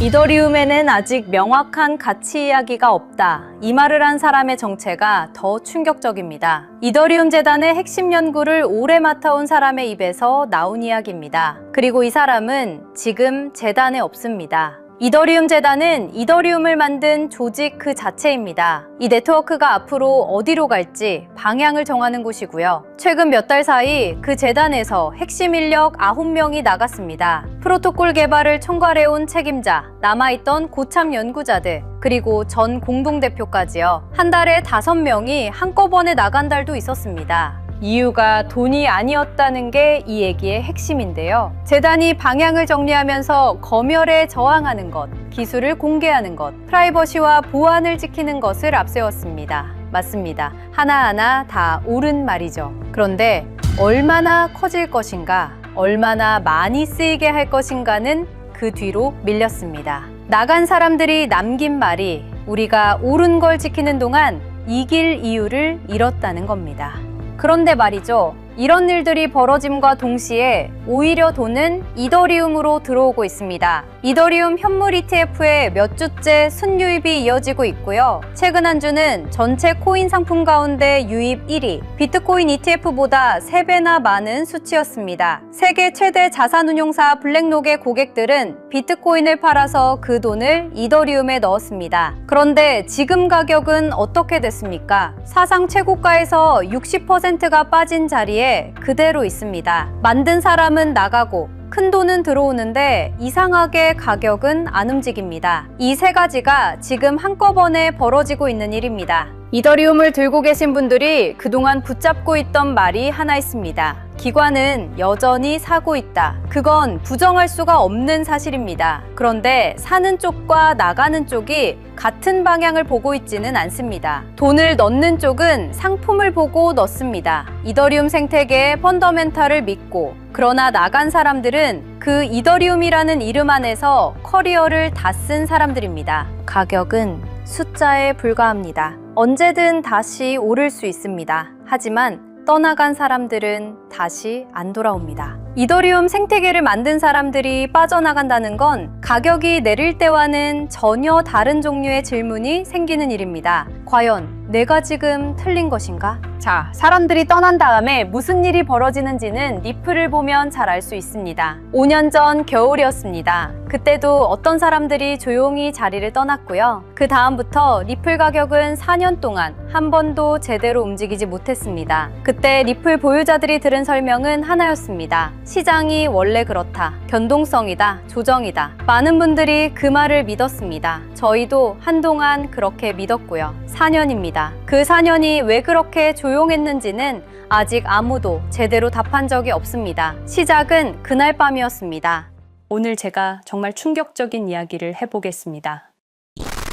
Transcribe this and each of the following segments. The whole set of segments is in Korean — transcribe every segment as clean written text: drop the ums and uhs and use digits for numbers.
이더리움에는 아직 명확한 가치 이야기가 없다. 이 말을 한 사람의 정체가 더 충격적입니다. 이더리움 재단의 핵심 연구를 오래 맡아온 사람의 입에서 나온 이야기입니다. 그리고 이 사람은 지금 재단에 없습니다. 이더리움 재단은 이더리움을 만든 조직 그 자체입니다. 이 네트워크가 앞으로 어디로 갈지 방향을 정하는 곳이고요. 최근 몇 달 사이 그 재단에서 핵심 인력 9명이 나갔습니다. 프로토콜 개발을 총괄해온 책임자, 남아있던 고참 연구자들, 그리고 전 공동대표까지요. 한 달에 5명이 한꺼번에 나간 달도 있었습니다. 이유가 돈이 아니었다는 게 이 얘기의 핵심인데요. 재단이 방향을 정리하면서 검열에 저항하는 것, 기술을 공개하는 것, 프라이버시와 보안을 지키는 것을 앞세웠습니다. 맞습니다. 하나하나 다 옳은 말이죠. 그런데 얼마나 커질 것인가, 얼마나 많이 쓰이게 할 것인가는 그 뒤로 밀렸습니다. 나간 사람들이 남긴 말이 우리가 옳은 걸 지키는 동안 이길 이유를 잃었다는 겁니다. 그런데 말이죠. 이런 일들이 벌어짐과 동시에 오히려 돈은 이더리움으로 들어오고 있습니다. 이더리움 현물 ETF에 몇 주째 순유입이 이어지고 있고요. 최근 한 주는 전체 코인 상품 가운데 유입 1위, 비트코인 ETF보다 3배나 많은 수치였습니다. 세계 최대 자산운용사 블랙록의 고객들은 비트코인을 팔아서 그 돈을 이더리움에 넣었습니다. 그런데 지금 가격은 어떻게 됐습니까? 사상 최고가에서 60%가 빠진 자리에 그대로 있습니다. 만든 사람은 나가고 큰 돈은 들어오는데 이상하게 가격은 안 움직입니다. 이 세 가지가 지금 한꺼번에 벌어지고 있는 일입니다. 이더리움을 들고 계신 분들이 그동안 붙잡고 있던 말이 하나 있습니다. 기관은 여전히 사고 있다. 그건 부정할 수가 없는 사실입니다. 그런데 사는 쪽과 나가는 쪽이 같은 방향을 보고 있지는 않습니다. 돈을 넣는 쪽은 상품을 보고 넣습니다. 이더리움 생태계의 펀더멘탈을 믿고, 그러나 나간 사람들은 그 이더리움이라는 이름 안에서 커리어를 다 쓴 사람들입니다. 가격은 숫자에 불과합니다. 언제든 다시 오를 수 있습니다. 하지만 떠나간 사람들은 다시 안 돌아옵니다. 이더리움 생태계를 만든 사람들이 빠져나간다는 건 가격이 내릴 때와는 전혀 다른 종류의 질문이 생기는 일입니다. 과연 내가 지금 틀린 것인가? 자, 사람들이 떠난 다음에 무슨 일이 벌어지는지는 리플을 보면 잘 알 수 있습니다. 5년 전 겨울이었습니다. 그때도 어떤 사람들이 조용히 자리를 떠났고요. 그 다음부터 리플 가격은 4년 동안 한 번도 제대로 움직이지 못했습니다. 그때 리플 보유자들이 들은 설명은 하나였습니다. 시장이 원래 그렇다. 변동성이다. 조정이다. 많은 분들이 그 말을 믿었습니다. 저희도 한동안 그렇게 믿었고요. 4년입니다. 그 4년이 왜 그렇게 조용했는지는 아직 아무도 제대로 답한 적이 없습니다. 시작은 그날 밤이었습니다. 오늘 제가 정말 충격적인 이야기를 해보겠습니다.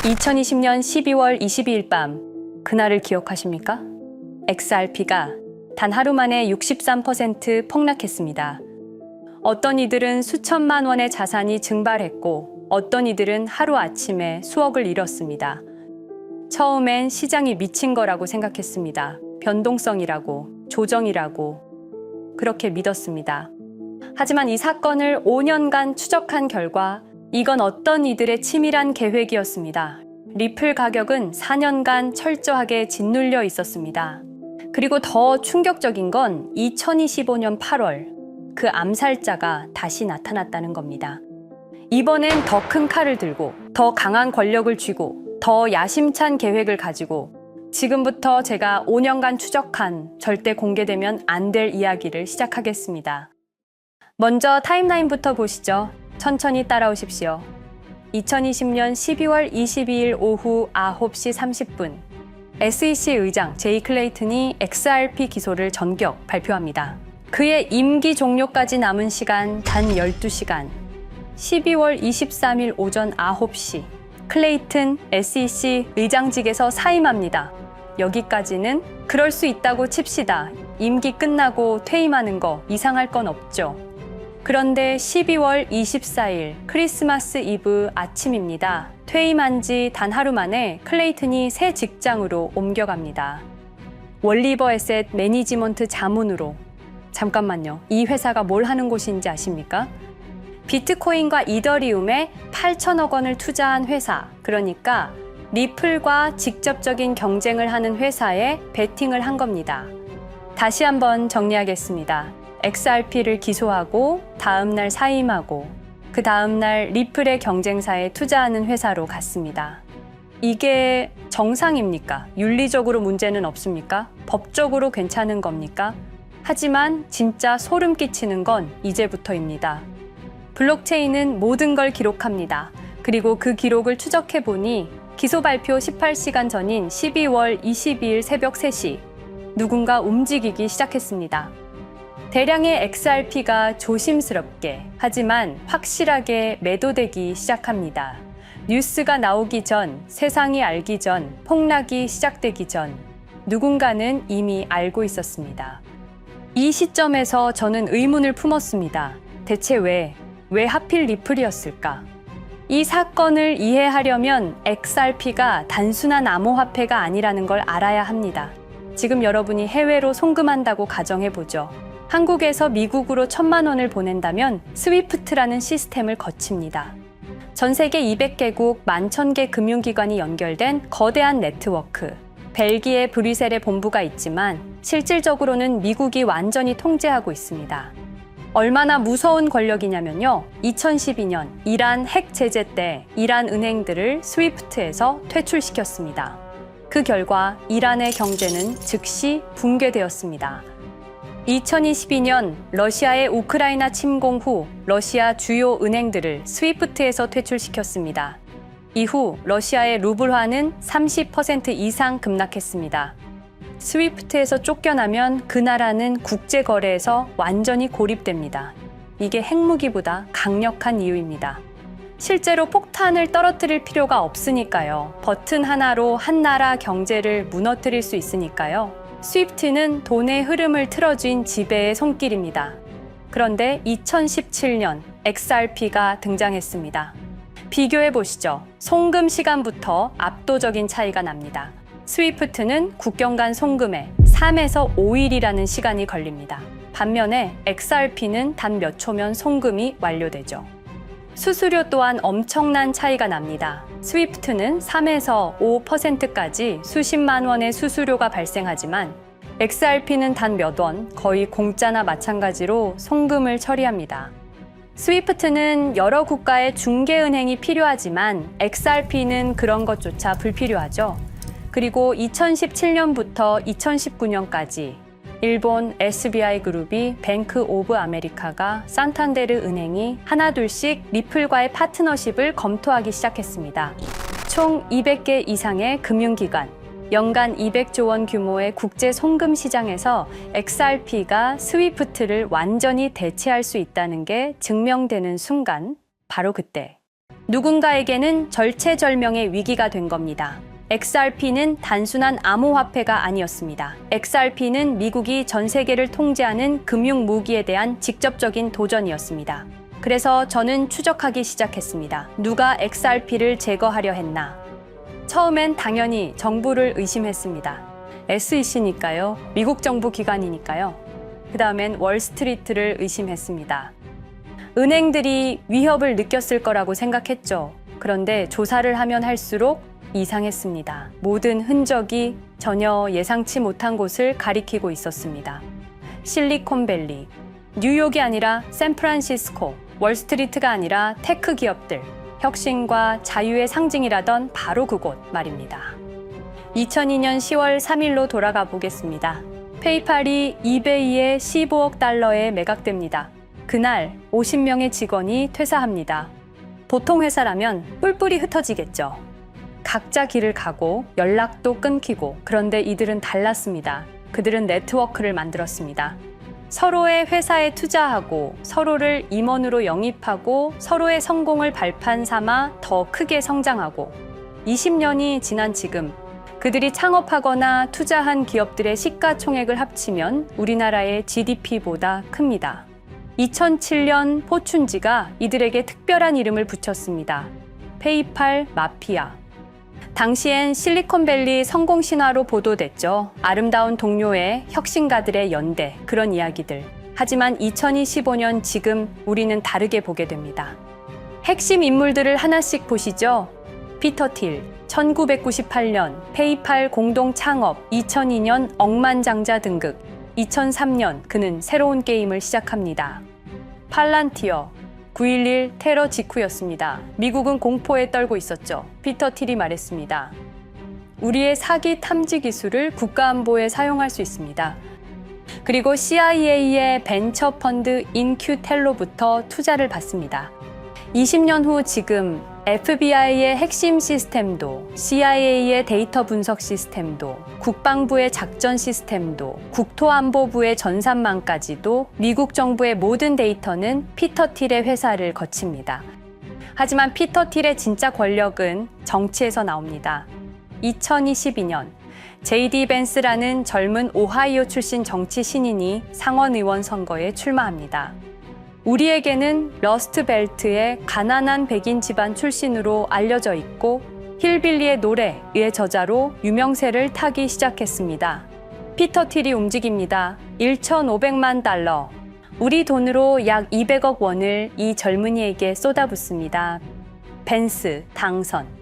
2020년 12월 22일 밤, 그날을 기억하십니까? XRP가 단 하루 만에 63% 폭락했습니다. 어떤 이들은 수천만 원의 자산이 증발했고, 어떤 이들은 하루아침에 수억을 잃었습니다. 처음엔 시장이 미친 거라고 생각했습니다. 변동성이라고, 조정이라고 그렇게 믿었습니다. 하지만 이 사건을 5년간 추적한 결과 이건 어떤 이들의 치밀한 계획이었습니다. 리플 가격은 4년간 철저하게 짓눌려 있었습니다. 그리고 더 충격적인 건 2025년 8월 그 암살자가 다시 나타났다는 겁니다. 이번엔 더 큰 칼을 들고 더 강한 권력을 쥐고 더 야심찬 계획을 가지고 지금부터 제가 5년간 추적한 절대 공개되면 안 될 이야기를 시작하겠습니다. 먼저 타임라인부터 보시죠. 천천히 따라오십시오. 2020년 12월 22일 오후 9시 30분 SEC 의장 제이 클레이튼이 XRP 기소를 전격 발표합니다. 그의 임기 종료까지 남은 시간 단 12시간 12월 23일 오전 9시 클레이튼 SEC 의장직에서 사임합니다. 여기까지는 그럴 수 있다고 칩시다. 임기 끝나고 퇴임하는 거 이상할 건 없죠. 그런데 12월 24일 크리스마스 이브 아침입니다. 퇴임한 지 단 하루 만에 클레이튼이 새 직장으로 옮겨갑니다. 월리버 에셋 매니지먼트 자문으로. 잠깐만요. 이 회사가 뭘 하는 곳인지 아십니까? 비트코인과 이더리움에 8천억 원을 투자한 회사, 그러니까 리플과 직접적인 경쟁을 하는 회사에 베팅을 한 겁니다. 다시 한번 정리하겠습니다. XRP를 기소하고 다음날 사임하고 그 다음날 리플의 경쟁사에 투자하는 회사로 갔습니다. 이게 정상입니까? 윤리적으로 문제는 없습니까? 법적으로 괜찮은 겁니까? 하지만 진짜 소름 끼치는 건 이제부터입니다. 블록체인은 모든 걸 기록합니다. 그리고 그 기록을 추적해 보니 기소 발표 18시간 전인 12월 22일 새벽 3시 누군가 움직이기 시작했습니다. 대량의 XRP가 조심스럽게 하지만 확실하게 매도되기 시작합니다. 뉴스가 나오기 전, 세상이 알기 전, 폭락이 시작되기 전 누군가는 이미 알고 있었습니다. 이 시점에서 저는 의문을 품었습니다. 대체 왜 하필 리플이었을까? 이 사건을 이해하려면 XRP가 단순한 암호화폐가 아니라는 걸 알아야 합니다. 지금 여러분이 해외로 송금한다고 가정해보죠. 한국에서 미국으로 1,000만 원을 보낸다면 스위프트라는 시스템을 거칩니다. 전 세계 200개국 11,000개 금융기관이 연결된 거대한 네트워크. 벨기에 브뤼셀에 본부가 있지만 실질적으로는 미국이 완전히 통제하고 있습니다. 얼마나 무서운 권력이냐면요. 2012년 이란 핵 제재 때 이란 은행들을 스위프트에서 퇴출시켰습니다. 그 결과 이란의 경제는 즉시 붕괴되었습니다. 2022년 러시아의 우크라이나 침공 후 러시아 주요 은행들을 스위프트에서 퇴출시켰습니다. 이후 러시아의 루블화는 30% 이상 급락했습니다. 스위프트에서 쫓겨나면 그 나라는 국제거래에서 완전히 고립됩니다. 이게 핵무기보다 강력한 이유입니다. 실제로 폭탄을 떨어뜨릴 필요가 없으니까요. 버튼 하나로 한 나라 경제를 무너뜨릴 수 있으니까요. 스위프트는 돈의 흐름을 틀어쥔 지배의 손길입니다. 그런데 2017년 XRP가 등장했습니다. 비교해 보시죠. 송금 시간부터 압도적인 차이가 납니다. 스위프트는 국경 간 송금에 3에서 5일이라는 시간이 걸립니다. 반면에 XRP는 단 몇 초면 송금이 완료되죠. 수수료 또한 엄청난 차이가 납니다. 스위프트는 3에서 5%까지 수십만 원의 수수료가 발생하지만 XRP는 단 몇 원, 거의 공짜나 마찬가지로 송금을 처리합니다. 스위프트는 여러 국가의 중개은행이 필요하지만 XRP는 그런 것조차 불필요하죠. 그리고 2017년부터 2019년까지 일본 SBI 그룹이 뱅크 오브 아메리카가 산탄데르 은행이 하나둘씩 리플과의 파트너십을 검토하기 시작했습니다. 총 200개 이상의 금융기관, 연간 200조 원 규모의 국제 송금 시장에서 XRP가 스위프트를 완전히 대체할 수 있다는 게 증명되는 순간, 바로 그때 누군가에게는 절체절명의 위기가 된 겁니다. XRP는 단순한 암호화폐가 아니었습니다. XRP는 미국이 전 세계를 통제하는 금융 무기에 대한 직접적인 도전이었습니다. 그래서 저는 추적하기 시작했습니다. 누가 XRP를 제거하려 했나? 처음엔 당연히 정부를 의심했습니다. SEC니까요. 미국 정부 기관이니까요. 그 다음엔 월스트리트를 의심했습니다. 은행들이 위협을 느꼈을 거라고 생각했죠. 그런데 조사를 하면 할수록 이상했습니다. 모든 흔적이 전혀 예상치 못한 곳을 가리키고 있었습니다. 실리콘밸리, 뉴욕이 아니라 샌프란시스코, 월스트리트가 아니라 테크 기업들, 혁신과 자유의 상징이라던 바로 그곳 말입니다. 2002년 10월 3일로 돌아가 보겠습니다. 페이팔이 이베이에 15억 달러에 매각됩니다. 그날 50명의 직원이 퇴사합니다. 보통 회사라면 뿔뿔이 흩어지겠죠. 각자 길을 가고 연락도 끊기고, 그런데 이들은 달랐습니다. 그들은 네트워크를 만들었습니다. 서로의 회사에 투자하고 서로를 임원으로 영입하고 서로의 성공을 발판 삼아 더 크게 성장하고 20년이 지난 지금 그들이 창업하거나 투자한 기업들의 시가총액을 합치면 우리나라의 GDP보다 큽니다. 2007년 포춘지가 이들에게 특별한 이름을 붙였습니다. 페이팔 마피아. 당시엔 실리콘밸리 성공 신화로 보도됐죠. 아름다운 동료의 혁신가들의 연대, 그런 이야기들. 하지만 2025년 지금 우리는 다르게 보게 됩니다. 핵심 인물들을 하나씩 보시죠. 피터 틸, 1998년 페이팔 공동 창업, 2002년 억만장자 등극, 2003년 그는 새로운 게임을 시작합니다. 팔란티어, 9.11 테러 직후였습니다. 미국은 공포에 떨고 있었죠. 피터 틸이 말했습니다. 우리의 사기 탐지 기술을 국가안보에 사용할 수 있습니다. 그리고 CIA의 벤처 펀드 인큐텔로부터 투자를 받습니다. 20년 후 지금 FBI의 핵심 시스템도, CIA의 데이터 분석 시스템도, 국방부의 작전 시스템도, 국토안보부의 전산망까지도 미국 정부의 모든 데이터는 피터 틸의 회사를 거칩니다. 하지만 피터 틸의 진짜 권력은 정치에서 나옵니다. 2022년 JD 벤스라는 젊은 오하이오 출신 정치 신인이 상원의원 선거에 출마합니다. 우리에게는 러스트 벨트의 가난한 백인 집안 출신으로 알려져 있고 힐빌리의 노래의 저자로 유명세를 타기 시작했습니다. 피터 틸이 움직입니다. 1,500만 달러, 우리 돈으로 약 200억 원을 이 젊은이에게 쏟아붓습니다. 벤스 당선.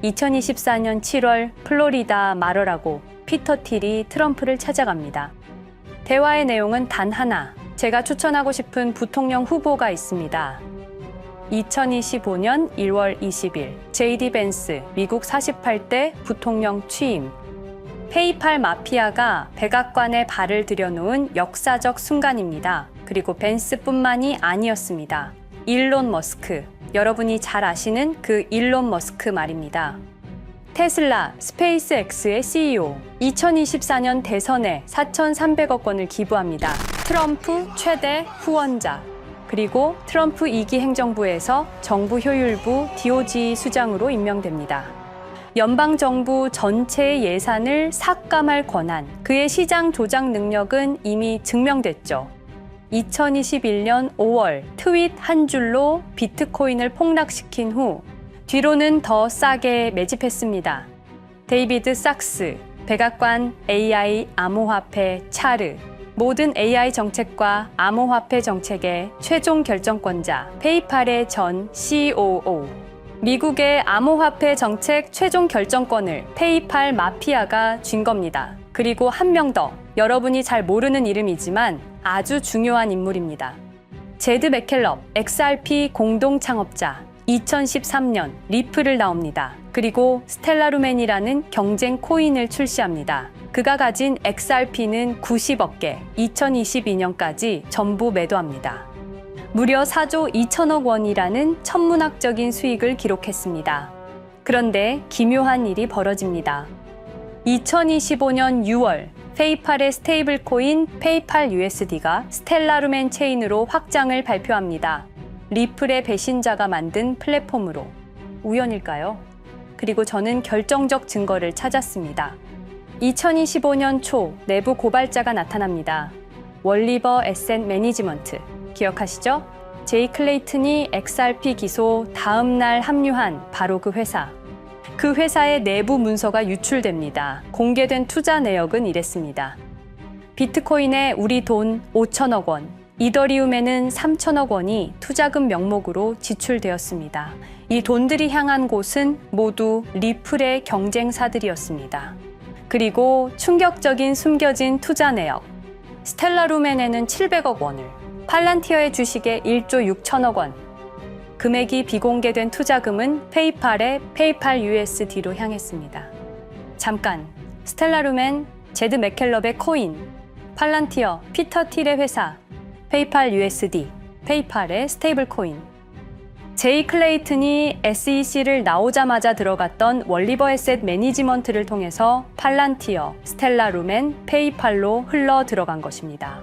2024년 7월 플로리다 마러라고 피터 틸이 트럼프를 찾아갑니다. 대화의 내용은 단 하나, 제가 추천하고 싶은 부통령 후보가 있습니다. 2025년 1월 20일 JD 벤스 미국 48대 부통령 취임. 페이팔 마피아가 백악관에 발을 들여놓은 역사적 순간입니다. 그리고 벤스뿐만이 아니었습니다. 일론 머스크, 여러분이 잘 아시는 그 일론 머스크 말입니다. 테슬라, 스페이스X의 CEO, 2024년 대선에 4,300억 원을 기부합니다. 트럼프 최대 후원자, 그리고 트럼프 2기 행정부에서 정부 효율부 DOJ 수장으로 임명됩니다. 연방정부 전체의 예산을 삭감할 권한, 그의 시장 조작 능력은 이미 증명됐죠. 2021년 5월 트윗 한 줄로 비트코인을 폭락시킨 후 뒤로는 더 싸게 매집했습니다. 데이비드 sak스, 백악관 AI 암호화폐 차르, 모든 AI 정책과 암호화폐 정책의 최종 결정권자, 페이팔의 전 COO. 미국의 암호화폐 정책 최종 결정권을 페이팔 마피아가 쥔 겁니다. 그리고 한 명 더, 여러분이 잘 모르는 이름이지만 아주 중요한 인물입니다. 제드 맥켈럽, XRP 공동 창업자, 2013년 리플을 나옵니다. 그리고 스텔라루멘이라는 경쟁 코인을 출시합니다. 그가 가진 XRP는 90억 개, 2022년까지 전부 매도합니다. 무려 4조 2천억 원이라는 천문학적인 수익을 기록했습니다. 그런데 기묘한 일이 벌어집니다. 2025년 6월 페이팔의 스테이블 코인 페이팔 USD가 스텔라루멘 체인으로 확장을 발표합니다. 리플의 배신자가 만든 플랫폼으로. 우연일까요? 그리고 저는 결정적 증거를 찾았습니다. 2025년 초 내부 고발자가 나타납니다. 월리버 에셋 매니지먼트. 기억하시죠? 제이 클레이튼이 XRP 기소 다음 날 합류한 바로 그 회사. 그 회사의 내부 문서가 유출됩니다. 공개된 투자 내역은 이랬습니다. 비트코인에 우리 돈 5천억 원, 이더리움에는 3천억 원이 투자금 명목으로 지출되었습니다. 이 돈들이 향한 곳은 모두 리플의 경쟁사들이었습니다. 그리고 충격적인 숨겨진 투자 내역. 스텔라루멘에는 700억 원을, 팔란티어의 주식에 1조 6천억 원, 금액이 비공개된 투자금은 페이팔의 페이팔 USD로 향했습니다. 잠깐, 스텔라루멘, 제드 맥켈럽의 코인, 팔란티어, 피터 틸의 회사, 페이팔 USD, 페이팔의 스테이블 코인. 제이 클레이튼이 SEC를 나오자마자 들어갔던 월리버 에셋 매니지먼트를 통해서 팔란티어, 스텔라루멘, 페이팔로 흘러 들어간 것입니다.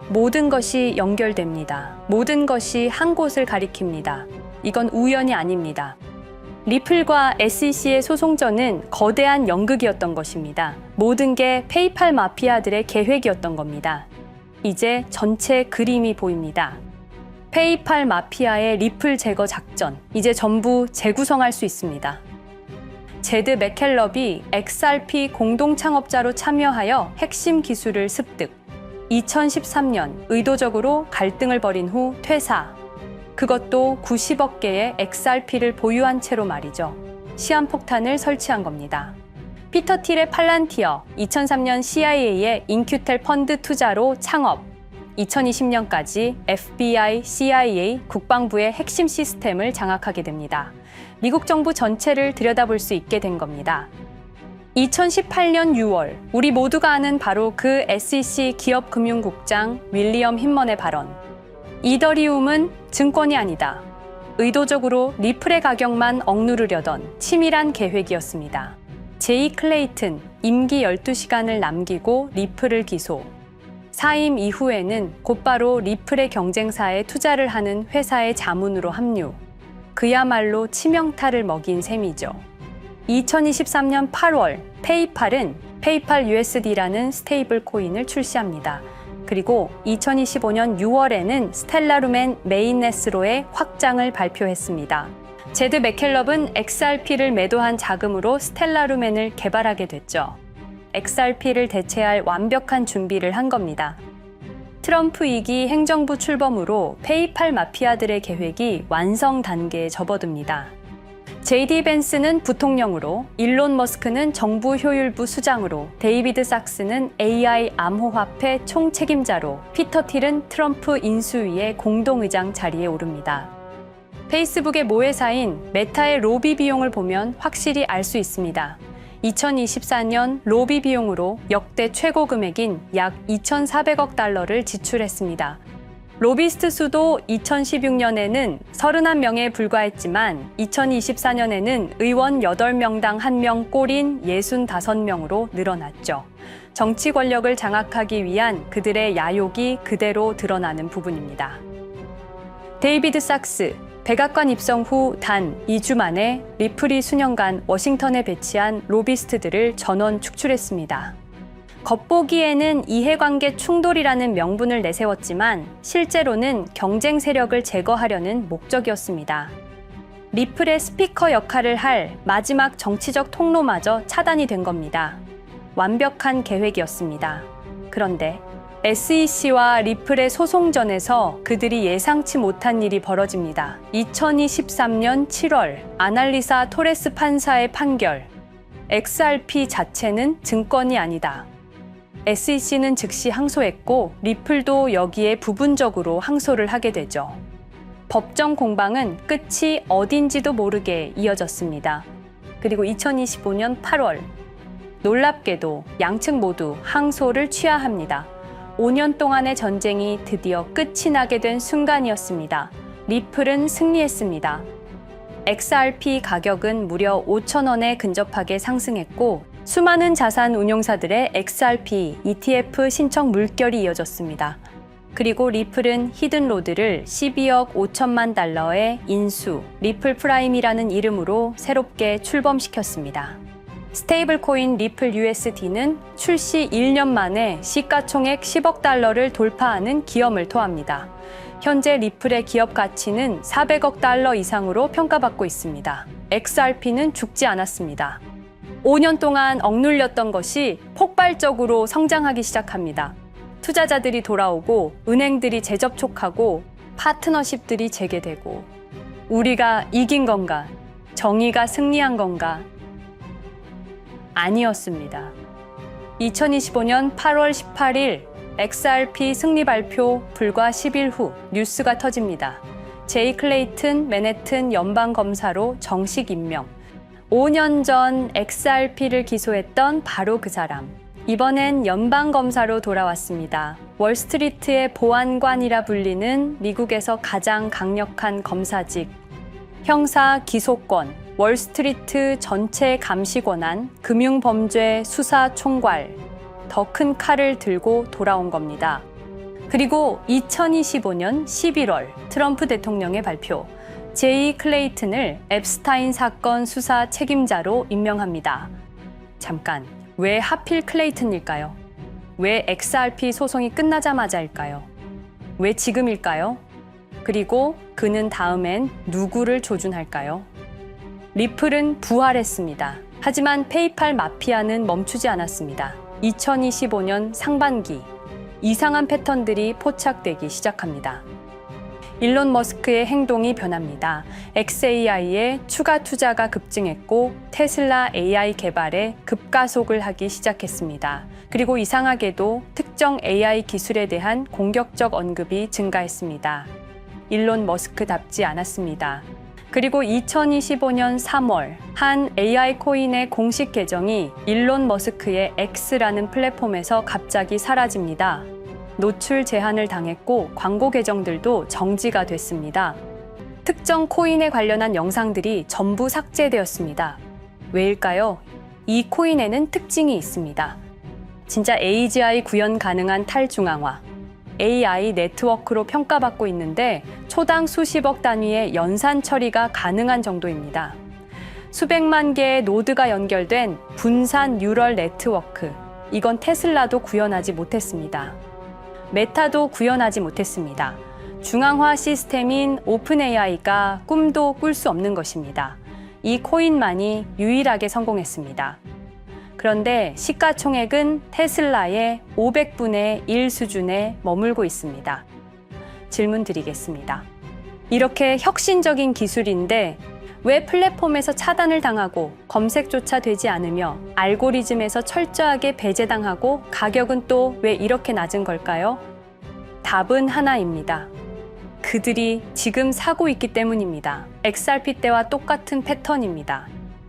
모든 것이 연결됩니다. 모든 것이 한 곳을 가리킵니다. 이건 우연이 아닙니다. 리플과 SEC의 소송전은 거대한 연극이었던 것입니다. 모든 게 페이팔 마피아들의 계획이었던 겁니다. 이제 전체 그림이 보입니다. 페이팔 마피아의 리플 제거 작전, 이제 전부 재구성할 수 있습니다. 제드 맥켈럽이 XRP 공동 창업자로 참여하여 핵심 기술을 습득. 2013년 의도적으로 갈등을 벌인 후 퇴사. 그것도 90억 개의 XRP를 보유한 채로 말이죠. 시한폭탄을 설치한 겁니다. 피터 틸의 팔란티어, 2003년 CIA의 인큐텔 펀드 투자로 창업, 2020년까지 FBI, CIA, 국방부의 핵심 시스템을 장악하게 됩니다. 미국 정부 전체를 들여다볼 수 있게 된 겁니다. 2018년 6월, 우리 모두가 아는 바로 그 SEC 기업금융국장 윌리엄 힌먼의 발언. 이더리움은 증권이 아니다. 의도적으로 리플의 가격만 억누르려던 치밀한 계획이었습니다. 제이 클레이튼, 임기 12시간을 남기고 리플을 기소. 사임 이후에는 곧바로 리플의 경쟁사에 투자를 하는 회사의 자문으로 합류. 그야말로 치명타를 먹인 셈이죠. 2023년 8월, 페이팔은 페이팔 USD라는 스테이블 코인을 출시합니다. 그리고 2025년 6월에는 스텔라룸앤 메인넷으로의 확장을 발표했습니다. 제드 맥켈럽은 XRP를 매도한 자금으로 스텔라룸앤을 개발하게 됐죠. XRP를 대체할 완벽한 준비를 한 겁니다. 트럼프 2기 행정부 출범으로 페이팔 마피아들의 계획이 완성 단계에 접어듭니다. JD 벤스는 부통령으로, 일론 머스크는 정부 효율부 수장으로, 데이비드 sak스는 AI 암호화폐 총책임자로, 피터 틸은 트럼프 인수위의 공동의장 자리에 오릅니다. 페이스북의 모회사인 메타의 로비 비용을 보면 확실히 알 수 있습니다. 2024년 로비 비용으로 역대 최고 금액인 약 2,400억 달러를 지출했습니다. 로비스트 수도 2016년에는 31명에 불과했지만 2024년에는 의원 8명당 1명 꼴인 65명으로 늘어났죠. 정치 권력을 장악하기 위한 그들의 야욕이 그대로 드러나는 부분입니다. 데이비드 sak스, 백악관 입성 후 단 2주 만에 리플이 수년간 워싱턴에 배치한 로비스트들을 전원 축출했습니다. 겉보기에는 이해관계 충돌이라는 명분을 내세웠지만 실제로는 경쟁 세력을 제거하려는 목적이었습니다. 리플의 스피커 역할을 할 마지막 정치적 통로마저 차단이 된 겁니다. 완벽한 계획이었습니다. 그런데 SEC와 리플의 소송전에서 그들이 예상치 못한 일이 벌어집니다. 2023년 7월 아날리사 토레스 판사의 판결. XRP 자체는 증권이 아니다. SEC는 즉시 항소했고 리플도 여기에 부분적으로 항소를 하게 되죠. 법정 공방은 끝이 어딘지도 모르게 이어졌습니다. 그리고 2025년 8월 놀랍게도 양측 모두 항소를 취하합니다. 5년 동안의 전쟁이 드디어 끝이 나게 된 순간이었습니다. 리플은 승리했습니다. XRP 가격은 무려 5,000원에 근접하게 상승했고 수많은 자산 운용사들의 XRP, ETF 신청 물결이 이어졌습니다. 그리고 리플은 히든로드를 12억 5천만 달러의 인수, 리플 프라임이라는 이름으로 새롭게 출범시켰습니다. 스테이블 코인 리플 USD는 출시 1년 만에 시가총액 10억 달러를 돌파하는 기염을 토합니다. 현재 리플의 기업 가치는 400억 달러 이상으로 평가받고 있습니다. XRP는 죽지 않았습니다. 5년 동안 억눌렸던 것이 폭발적으로 성장하기 시작합니다. 투자자들이 돌아오고 은행들이 재접촉하고 파트너십들이 재개되고 우리가 이긴 건가? 정의가 승리한 건가? 아니었습니다. 2025년 8월 18일 XRP 승리 발표 불과 10일 후 뉴스가 터집니다. 제이 클레이튼 맨해튼 연방검사로 정식 임명. 5년 전 XRP를 기소했던 바로 그 사람. 이번엔 연방검사로 돌아왔습니다. 월스트리트의 보안관이라 불리는 미국에서 가장 강력한 검사직. 형사 기소권, 월스트리트 전체 감시 권한, 금융범죄 수사 총괄. 더 큰 칼을 들고 돌아온 겁니다. 그리고 2025년 11월 트럼프 대통령의 발표. 제이 클레이튼을 앱스타인 사건 수사 책임자로 임명합니다. 잠깐, 왜 하필 클레이튼일까요? 왜 XRP 소송이 끝나자마자일까요? 왜 지금일까요? 그리고 그는 다음엔 누구를 조준할까요? 리플은 부활했습니다. 하지만 페이팔 마피아는 멈추지 않았습니다. 2025년 상반기 이상한 패턴들이 포착되기 시작합니다. 일론 머스크의 행동이 변합니다. xAI에 추가 투자가 급증했고 테슬라 AI 개발에 급가속을 하기 시작했습니다. 그리고 이상하게도 특정 AI 기술에 대한 공격적 언급이 증가했습니다. 일론 머스크답지 않았습니다. 그리고 2025년 3월 한 AI 코인의 공식 계정이 일론 머스크의 X라는 플랫폼에서 갑자기 사라집니다. 노출 제한을 당했고 광고 계정들도 정지가 됐습니다. 특정 코인에 관련한 영상들이 전부 삭제되었습니다. 왜일까요? 이 코인에는 특징이 있습니다. 진짜 AGI 구현 가능한 탈중앙화, AI 네트워크로 평가받고 있는데 초당 수십억 단위의 연산 처리가 가능한 정도입니다. 수백만 개의 노드가 연결된 분산 뉴럴 네트워크, 이건 테슬라도 구현하지 못했습니다. 메타도 구현하지 못했습니다. 중앙화 시스템인 오픈 AI가 꿈도 꿀 수 없는 것입니다. 이 코인만이 유일하게 성공했습니다. 그런데 시가총액은 테슬라의 500분의 1 수준에 머물고 있습니다. 질문 드리겠습니다. 이렇게 혁신적인 기술인데 왜 플랫폼에서 차단을 당하고 검색조차 되지 않으며 알고리즘에서 철저하게 배제당하고 가격은 또 왜 이렇게 낮은 걸까요? 답은 하나입니다. 그들이 지금 사고 있기 때문입니다. XRP 때와 똑같은 패턴입니다.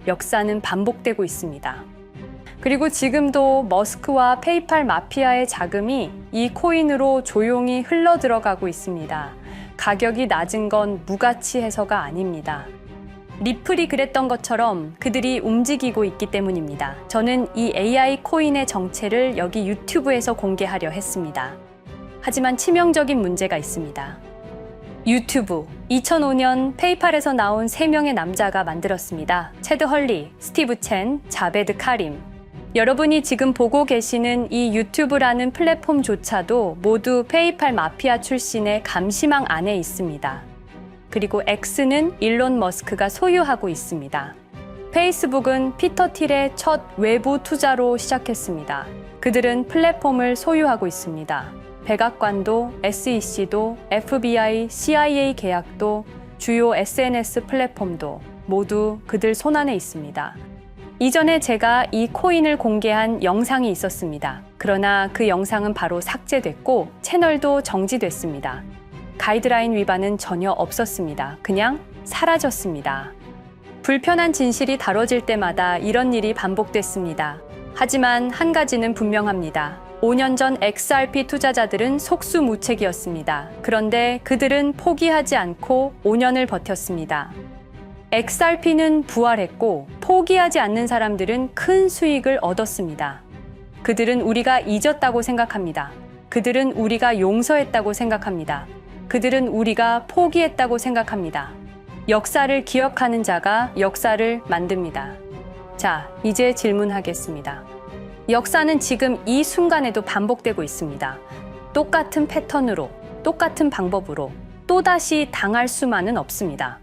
역사는 반복되고 있습니다. 그리고 지금도 머스크와 페이팔 마피아의 자금이 이 코인으로 조용히 흘러 들어가고 있습니다. 가격이 낮은 건 무가치해서가 아닙니다. 리플이 그랬던 것처럼 그들이 움직이고 있기 때문입니다. 저는 이 AI 코인의 정체를 여기 유튜브에서 공개하려 했습니다. 하지만 치명적인 문제가 있습니다. 유튜브, 2005년 페이팔에서 나온 3명의 남자가 만들었습니다. 체드 헐리, 스티브 첸, 자베드 카림. 여러분이 지금 보고 계시는 이 유튜브라는 플랫폼조차도 모두 페이팔 마피아 출신의 감시망 안에 있습니다. 그리고 X는 일론 머스크가 소유하고 있습니다. 페이스북은 피터 틸의 첫 외부 투자로 시작했습니다. 그들은 플랫폼을 소유하고 있습니다. 백악관도, SEC도, FBI, CIA 계약도, 주요 SNS 플랫폼도 모두 그들 손안에 있습니다. 이전에 제가 이 코인을 공개한 영상이 있었습니다. 그러나 그 영상은 바로 삭제됐고 채널도 정지됐습니다. 가이드라인 위반은 전혀 없었습니다. 그냥 사라졌습니다. 불편한 진실이 다뤄질 때마다 이런 일이 반복됐습니다. 하지만 한 가지는 분명합니다. 5년 전 XRP 투자자들은 속수무책이었습니다. 그런데 그들은 포기하지 않고 5년을 버텼습니다. XRP는 부활했고 포기하지 않는 사람들은 큰 수익을 얻었습니다. 그들은 우리가 잊었다고 생각합니다. 그들은 우리가 용서했다고 생각합니다. 그들은 우리가 포기했다고 생각합니다. 역사를 기억하는 자가 역사를 만듭니다. 자, 이제 질문하겠습니다. 역사는 지금 이 순간에도 반복되고 있습니다. 똑같은 패턴으로, 똑같은 방법으로 또다시 당할 수만은 없습니다.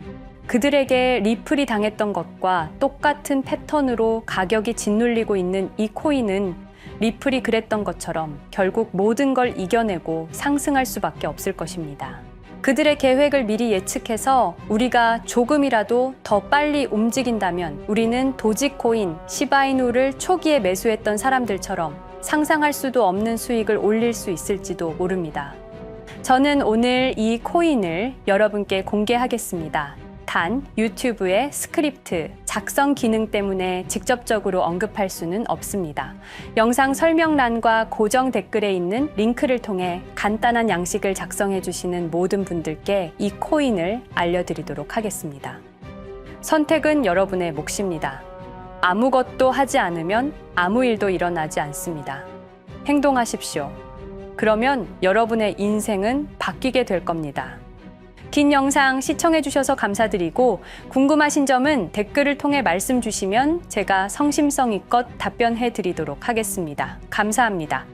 그들에게 리플이 당했던 것과 똑같은 패턴으로 가격이 짓눌리고 있는 이 코인은 리플이 그랬던 것처럼 결국 모든 걸 이겨내고 상승할 수밖에 없을 것입니다. 그들의 계획을 미리 예측해서 우리가 조금이라도 더 빨리 움직인다면 우리는 도지코인, 시바이누를 초기에 매수했던 사람들처럼 상상할 수도 없는 수익을 올릴 수 있을지도 모릅니다. 저는 오늘 이 코인을 여러분께 공개하겠습니다. 단 유튜브의 스크립트, 작성 기능 때문에 직접적으로 언급할 수는 없습니다. 영상 설명란과 고정 댓글에 있는 링크를 통해 간단한 양식을 작성해 주시는 모든 분들께 이 코인을 알려드리도록 하겠습니다. 선택은 여러분의 몫입니다. 아무것도 하지 않으면 아무 일도 일어나지 않습니다. 행동하십시오. 그러면 여러분의 인생은 바뀌게 될 겁니다. 긴 영상 시청해 주셔서 감사드리고 궁금하신 점은 댓글을 통해 말씀 주시면 제가 성심성의껏 답변해 드리도록 하겠습니다. 감사합니다.